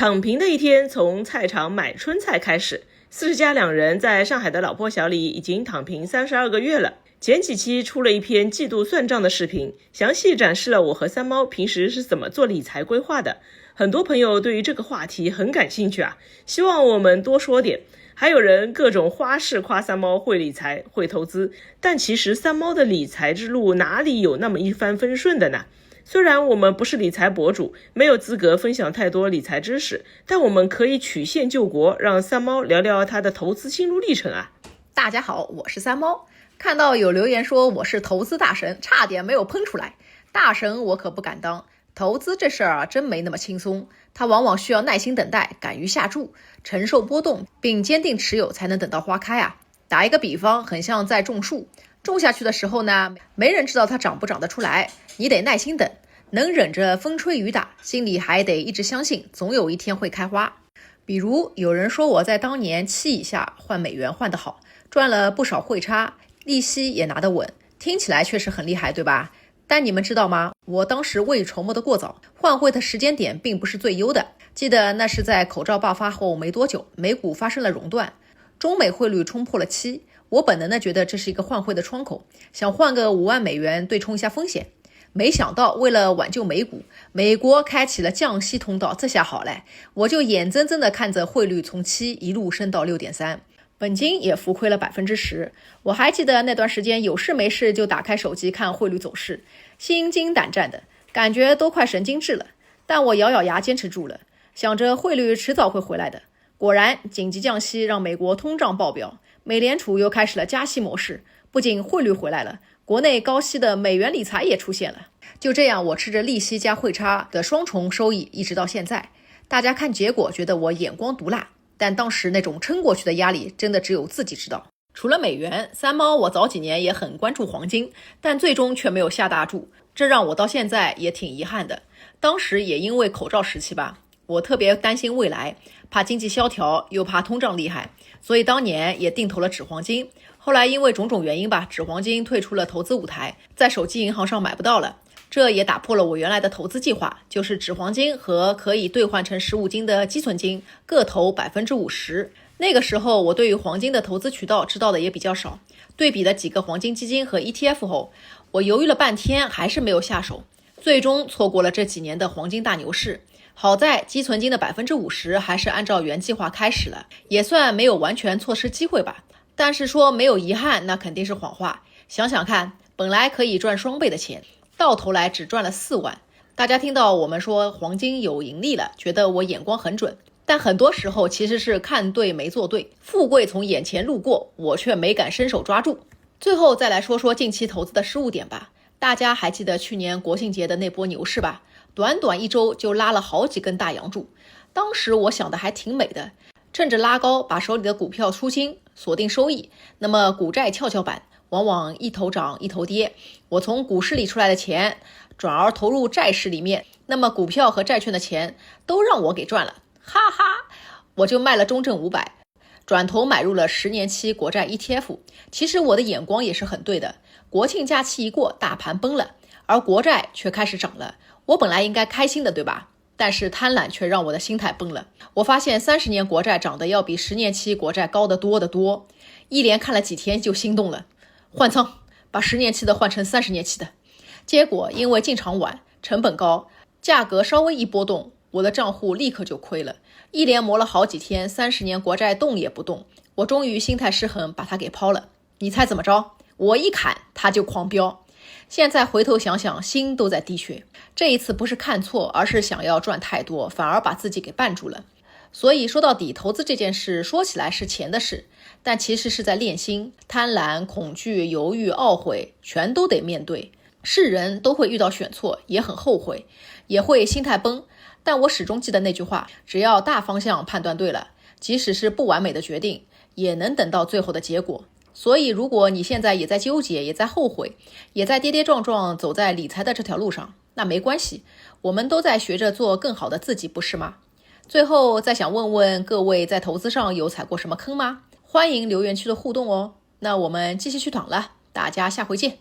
躺平的一天从菜场买春菜开始。40加2人在上海的老破小里已经躺平32个月了。前几期出了一篇季度算账的视频，详细展示了我和三猫平时是怎么做理财规划的。很多朋友对于这个话题很感兴趣啊，希望我们多说点。还有人各种花式夸三猫会理财会投资，但其实三猫的理财之路哪里有那么一帆风顺的呢？虽然我们不是理财博主，没有资格分享太多理财知识，但我们可以曲线救国，让三猫聊聊他的投资心路历程啊。大家好，我是三猫。看到有留言说我是投资大神，差点没有喷出来。大神我可不敢当，投资这事儿啊，真没那么轻松。它往往需要耐心等待，敢于下注，承受波动，并坚定持有，才能等到花开啊。打一个比方，很像在种树，种下去的时候呢，没人知道它长不长得出来，你得耐心等，能忍着风吹雨打，心里还得一直相信，总有一天会开花。比如有人说我在当年7以下换美元换得好，赚了不少汇差，利息也拿得稳，听起来确实很厉害，对吧？但你们知道吗？我当时未雨绸缪的过早，换汇的时间点并不是最优的。记得那是在口罩爆发后没多久，美股发生了熔断，中美汇率冲破了7，我本能的觉得这是一个换汇的窗口，想换个5万美元对冲一下风险。没想到为了挽救美股，美国开启了降息通道，这下好嘞，我就眼睁睁的看着汇率从7一路升到6.3。本金也浮亏了10%，我还记得那段时间有事没事就打开手机看汇率走势，心惊胆战的感觉都快神经质了。但我咬咬牙坚持住了，想着汇率迟早会回来的。果然，紧急降息让美国通胀爆表，美联储又开始了加息模式，不仅汇率回来了，国内高息的美元理财也出现了。就这样，我吃着利息加汇差的双重收益，一直到现在。大家看结果觉得我眼光毒辣，但当时那种撑过去的压力，真的只有自己知道。除了美元，三猫我早几年也很关注黄金，但最终却没有下大注，这让我到现在也挺遗憾的。当时也因为口罩时期吧，我特别担心未来，怕经济萧条，又怕通胀厉害，所以当年也定投了纸黄金。后来因为种种原因吧，纸黄金退出了投资舞台，在手机银行上买不到了。这也打破了我原来的投资计划，就是纸黄金和可以兑换成实物金的积存金各投50%。那个时候我对于黄金的投资渠道知道的也比较少，对比了几个黄金基金和 ETF 后，我犹豫了半天还是没有下手，最终错过了这几年的黄金大牛市。好在积存金的50%还是按照原计划开始了，也算没有完全错失机会吧。但是说没有遗憾，那肯定是谎话。想想看，本来可以赚双倍的钱，到头来只赚了4万。大家听到我们说黄金有盈利了，觉得我眼光很准，但很多时候其实是看对没做对，富贵从眼前路过，我却没敢伸手抓住。最后再来说说近期投资的失误点吧。大家还记得去年国庆节的那波牛市吧？短短1周就拉了好几根大阳柱，当时我想的还挺美的，趁着拉高把手里的股票出清，锁定收益。那么股债跷跷板往往一头涨一头跌，我从股市里出来的钱转而投入债市里面，那么股票和债券的钱都让我给赚了，哈哈！我就卖了中证500，转头买入了10年期国债 ETF。 其实我的眼光也是很对的，国庆假期一过，大盘崩了，而国债却开始涨了，我本来应该开心的，对吧？但是贪婪却让我的心态崩了。我发现30年国债涨得要比10年期国债高得多得多，一连看了几天就心动了，换仓，把10年期的换成30年期的。结果因为进场晚，成本高，价格稍微一波动，我的账户立刻就亏了。一连磨了好几天，30年国债动也不动，我终于心态失衡，把它给抛了。你猜怎么着？我一砍它就狂飙。现在回头想想，心都在滴血。这一次不是看错，而是想要赚太多，反而把自己给绊住了。所以说到底，投资这件事说起来是钱的事，但其实是在练心。贪婪、恐惧、犹豫、懊悔，全都得面对。是人都会遇到选错，也很后悔，也会心态崩。但我始终记得那句话，只要大方向判断对了，即使是不完美的决定，也能等到最后的结果。所以如果你现在也在纠结，也在后悔，也在跌跌撞撞走在理财的这条路上，那没关系，我们都在学着做更好的自己，不是吗？最后再想问问各位，在投资上有踩过什么坑吗？欢迎留言区的互动哦。那我们继续去躺了，大家下回见。